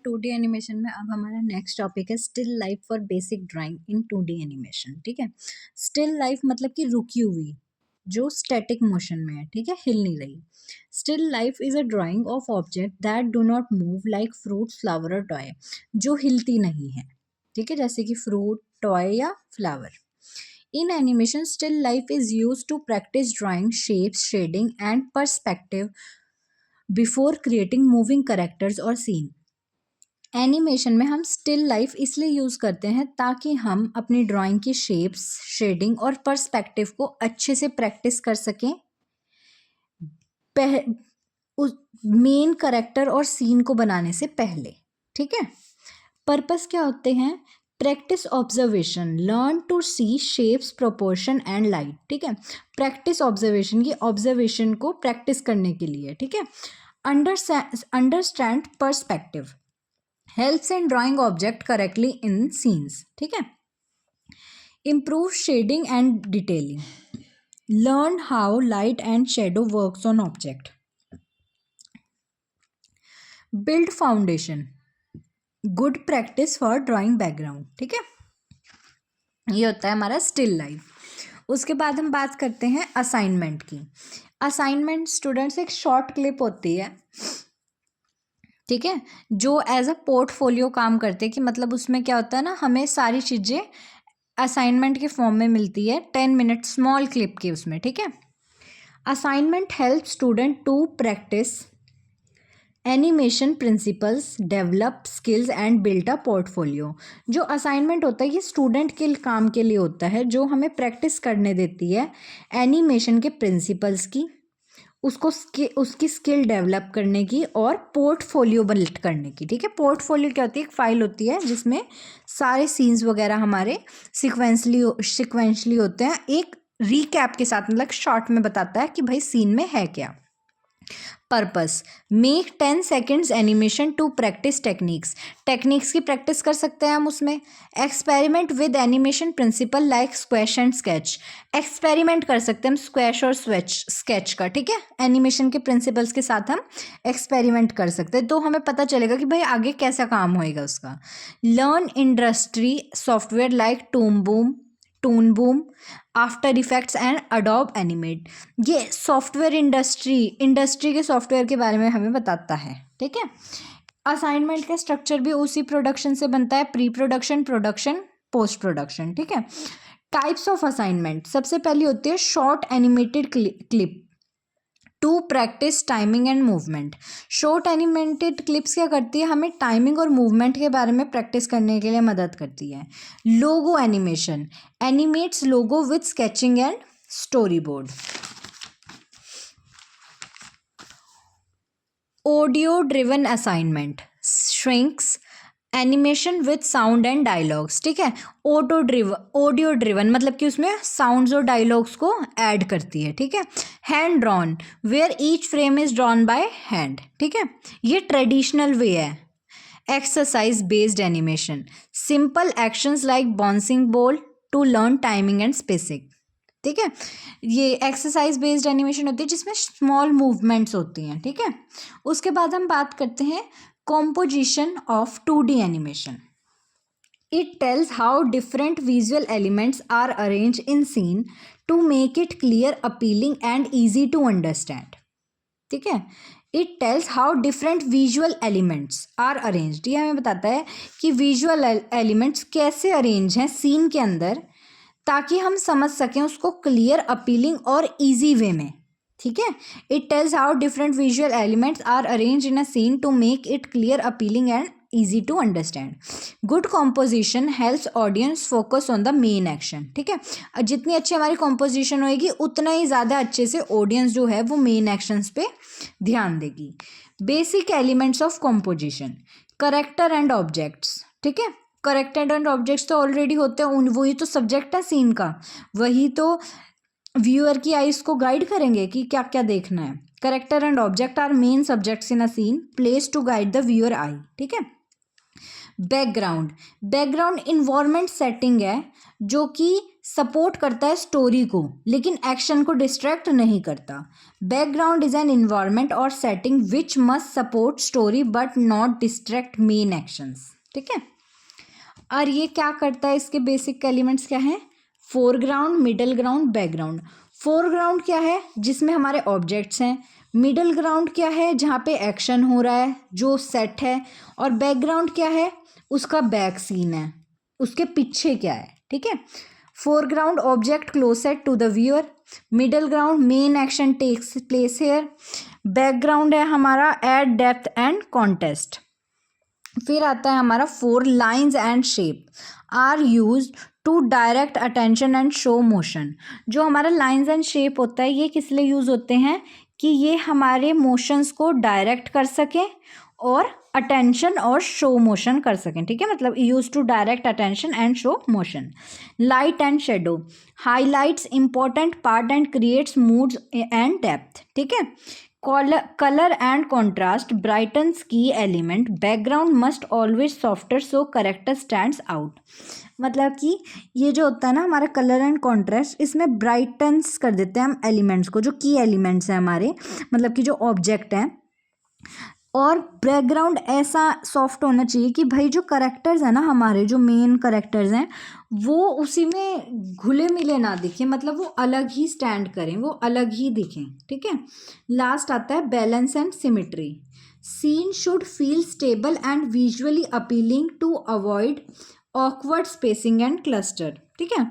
2D animation में अब हमारा नेक्स्ट टॉपिक है still life for basic drawing in 2D animation. ठीक है, स्टिल लाइफ मतलब कि रुकी हुई, जो स्टैटिक मोशन में है, ठीक है, हिल नहीं रही। Still life is a drying of object that do not move like fruit, flower और टॉय, जो हिलती नहीं है, ठीक है, जैसे कि फ्रूट, टॉय या flower. In animation, still life is used to practice drawing shapes, shading, and perspective before creating moving characters or scene. Animation में हम स्टिल लाइफ इसलिए यूज़ करते हैं ताकि हम अपनी ड्राइंग की शेप्स, शेडिंग और पर्सपेक्टिव को अच्छे से प्रैक्टिस कर सकें उस मेन करेक्टर और सीन को बनाने से पहले। ठीक है, पर्पस क्या होते हैं? Practice observation, learn to see shapes, proportion and light. ठीक है, प्रैक्टिस ऑब्जर्वेशन की ऑब्जर्वेशन को प्रैक्टिस करने के लिए। ठीक है, understand perspective, helps in drawing object correctly in scenes. ठीक है, improve shading and detailing, learn how light and shadow works on object, build foundation, good practice for drawing background. ठीक है, ये होता है हमारा स्टिल लाइफ। उसके बाद हम बात करते हैं असाइनमेंट की। असाइनमेंट स्टूडेंट्स एक शॉर्ट क्लिप होती है, ठीक है, जो एज अ पोर्टफोलियो काम करते हैं, कि मतलब उसमें क्या होता है ना, हमें सारी चीज़ें असाइनमेंट के फॉर्म में मिलती है 10 मिनट स्मॉल क्लिप की उसमें। ठीक है, assignment help student to practice animation principles, develop skills and build a portfolio. जो असाइनमेंट होता है ये स्टूडेंट के काम के लिए होता है, जो हमें प्रैक्टिस करने देती है एनिमेशन के प्रिंसिपल्स की, उसकी स्किल डेवलप करने की और पोर्टफोलियो बिल्ड करने की। ठीक है, पोर्टफोलियो क्या होती है? एक फाइल होती है जिसमें सारे सीन्स वगैरह हमारे सिक्वेंशली होते हैं, एक रीकैप के साथ, मतलब शॉर्ट में बताता है कि भाई सीन में है क्या। Purpose, make 10 seconds animation to practice techniques की प्रैक्टिस कर सकते हैं हम उसमें। Experiment with animation principle like squash and sketch, experiment कर सकते हैं हम स्क्वैश और स्केच का। ठीक है, एनिमेशन के प्रिंसिपल्स के साथ हम एक्सपेरिमेंट कर सकते हैं, तो हमें पता चलेगा कि भाई आगे कैसा काम होएगा उसका। Learn industry software like Toon Boom, After Effects and Adobe Animate. ये सॉफ्टवेयर इंडस्ट्री के सॉफ्टवेयर के बारे में हमें बताता है। ठीक है, असाइनमेंट का स्ट्रक्चर भी उसी प्रोडक्शन से बनता है, pre production, production, post production. ठीक है, टाइप्स ऑफ असाइनमेंट, सबसे पहली होती है short animated clip to practice timing and movement. Short animated clips क्या करती है? हमें टाइमिंग और मूवमेंट के बारे में प्रैक्टिस करने के लिए मदद करती है। Logo animation, animates logo with sketching and story board. Audio driven assignment, shrinks animation with sound and dialogues. ठीक है, ऑडियो ड्रिवन मतलब कि उसमें साउंड्स और डायलॉग्स को ऐड करती है। ठीक है, hand drawn, where each frame is drawn by hand. ठीक है, ये ट्रेडिशनल वे है। Exercise based animation, simple actions like bouncing ball to learn timing and spacing. ठीक है, ये एक्सरसाइज बेस्ड एनिमेशन होती है जिसमें स्मॉल मूवमेंट्स होती हैं। ठीक है, उसके बाद हम बात करते हैं composition of 2D animation. It tells how different visual elements are arranged in scene to make it clear, appealing and easy to understand. ठीक है, It tells how different visual elements are arranged. ये हमें बताता है कि visual elements कैसे arrange हैं scene के अंदर, ताकि हम समझ सकें उसको क्लियर, अपीलिंग और ईजी वे में। ठीक है, it tells how different visual elements are arrange in a scene to make it clear, appealing and easy to understand. Good composition helps audience focus on the main action. ठीक है, जितनी अच्छी हमारी composition होएगी उतना ही ज़्यादा अच्छे से ऑडियंस जो है वो मेन एक्शंस पे ध्यान देगी। Basic elements of composition, character and objects. ठीक है, करेक्टर एंड ऑब्जेक्ट्स तो ऑलरेडी होते हैं, वही तो सब्जेक्ट है सीन का, वही तो व्यूअर की आइज को गाइड करेंगे कि क्या क्या देखना है। Character and object are main subjects in a scene, place to guide the viewer eye. ठीक है, बैकग्राउंड इन्वायरमेंट सेटिंग है जो कि सपोर्ट करता है स्टोरी को लेकिन एक्शन को डिस्ट्रैक्ट नहीं करता। बैकग्राउंड इज एन इन्वायरमेंट और setting which must support story but not distract main actions. ठीक है, और ये क्या करता है, इसके बेसिक एलिमेंट्स क्या हैं? Foreground, middle ground, background. Foreground क्या है? जिसमें हमारे ऑब्जेक्ट्स हैं। मिडल ग्राउंड क्या है? जहाँ पे एक्शन हो रहा है, जो सेट है। और बैकग्राउंड क्या है? उसका बैक सीन है, उसके पीछे क्या है। ठीक है, foreground object closest to the viewer, middle ground main action takes place here, background है हमारा एड डेप्थ एंड कॉन्टेस्ट। फिर आता है हमारा four lines and shape are use to direct attention and show motion. जो हमारा लाइंस एंड शेप होता है ये किस लिए यूज होते हैं? कि ये हमारे मोशंस को डायरेक्ट कर सकें और अटेंशन और शो मोशन कर सकें। ठीक है, मतलब use to direct attention and show motion. Light and shadow highlights important part and creates moods and depth. ठीक है, color and contrast brightens key element, background must always softer so character stands out। मतलब कि ये जो होता है ना हमारा कलर एंड कॉन्ट्रास्ट, इसमें ब्राइटन्स कर देते हैं हम एलिमेंट्स को, जो की एलिमेंट्स हैं हमारे, मतलब कि जो ऑब्जेक्ट हैं। और बैकग्राउंड ऐसा सॉफ्ट होना चाहिए कि भाई जो करेक्टर्स हैं ना, हमारे जो मेन करेक्टर्स हैं, वो उसी में घुले मिले ना दिखें, मतलब वो अलग ही स्टैंड करें, वो अलग ही दिखें। ठीक है, लास्ट आता है balance and symmetry. Scene should feel stable and visually appealing to avoid awkward spacing and cluster. ठीक है,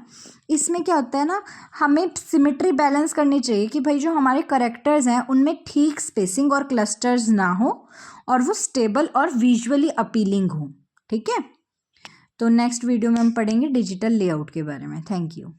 इसमें क्या होता है ना, हमें सिमेट्री बैलेंस करनी चाहिए कि भाई जो हमारे करेक्टर्स हैं उनमें ठीक स्पेसिंग और क्लस्टर्स ना हो और वो स्टेबल और विजुअली अपीलिंग हो। ठीक है, तो नेक्स्ट वीडियो में हम पढ़ेंगे डिजिटल लेआउट के बारे में। Thank you.